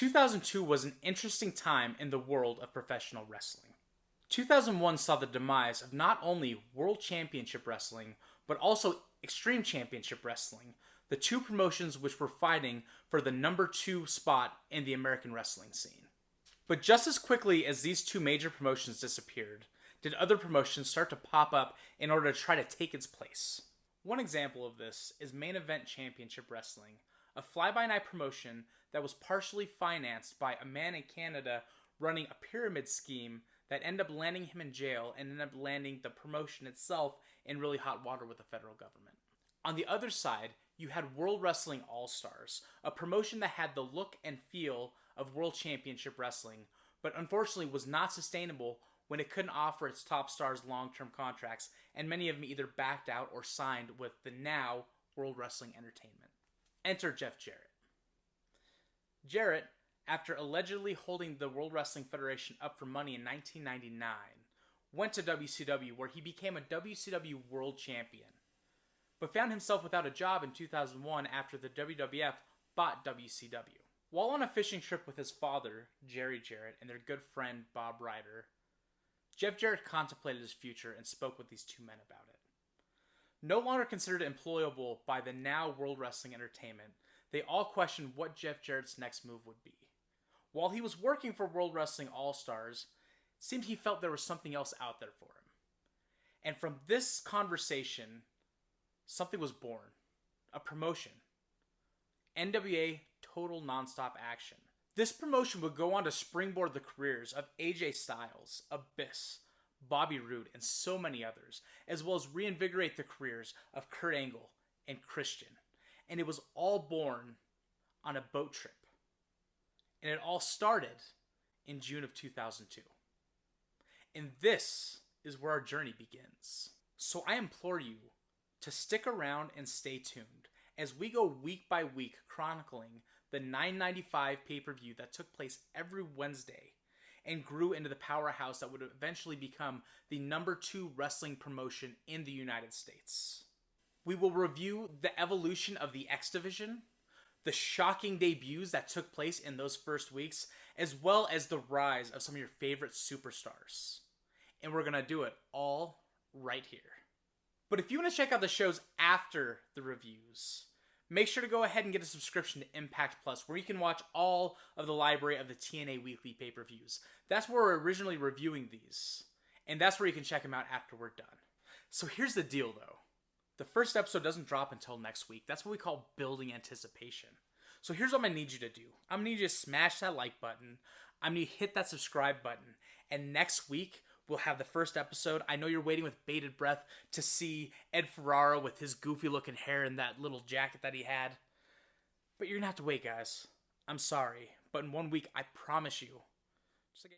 2002 was an interesting time in the world of professional wrestling. 2001 saw the demise of not only World Championship Wrestling, but also Extreme Championship Wrestling, the two promotions which were fighting for the number 2 spot in the American wrestling scene. But just as quickly as these two major promotions disappeared, did other promotions start to pop up in order to try to take its place. One example of this is Main Event Championship Wrestling, a fly-by-night promotion that was partially financed by a man in Canada running a pyramid scheme that ended up landing him in jail and ended up landing the promotion itself in really hot water with the federal government. On the other side, you had World Wrestling All-Stars, a promotion that had the look and feel of World Championship Wrestling, but unfortunately was not sustainable when it couldn't offer its top stars long-term contracts, and many of them either backed out or signed with the now World Wrestling Entertainment. Enter Jeff Jarrett. Jarrett, after allegedly holding the World Wrestling Federation up for money in 1999, went to WCW where he became a WCW World Champion, but found himself without a job in 2001 after the WWF bought WCW. While on a fishing trip with his father, Jerry Jarrett, and their good friend Bob Ryder, Jeff Jarrett contemplated his future and spoke with these two men about it. No longer considered employable by the now World Wrestling Entertainment, they all questioned what Jeff Jarrett's next move would be. While he was working for World Wrestling All-Stars, it seemed he felt there was something else out there for him. And from this conversation, something was born. A promotion. NWA Total Nonstop Action. This promotion would go on to springboard the careers of AJ Styles, Abyss, Bobby Roode, and so many others, as well as reinvigorate the careers of Kurt Angle and Christian. And it was all born on a boat trip. And it all started in June of 2002. And this is where our journey begins. So I implore you to stick around and stay tuned as we go week by week chronicling the 995 pay-per-view that took place every Wednesday and grew into the powerhouse that would eventually become the number 2 wrestling promotion in the United States. We will review the evolution of the X Division, the shocking debuts that took place in those first weeks, as well as the rise of some of your favorite superstars. And we're going to do it all right here. But if you want to check out the shows after the reviews, make sure to go ahead and get a subscription to Impact Plus, where you can watch all of the library of the TNA weekly pay-per-views. That's where we're originally reviewing these, and that's where you can check them out after we're done. So here's the deal, though. The first episode doesn't drop until next week. That's what we call building anticipation. So here's what I'm going to need you to do. I'm going to need you to smash that like button. I'm going to hit that subscribe button. And next week, we'll have the first episode. I know you're waiting with bated breath to see Ed Ferrara with his goofy looking hair and that little jacket that he had. But you're going to have to wait, guys. I'm sorry. But in 1 week, I promise you. Just like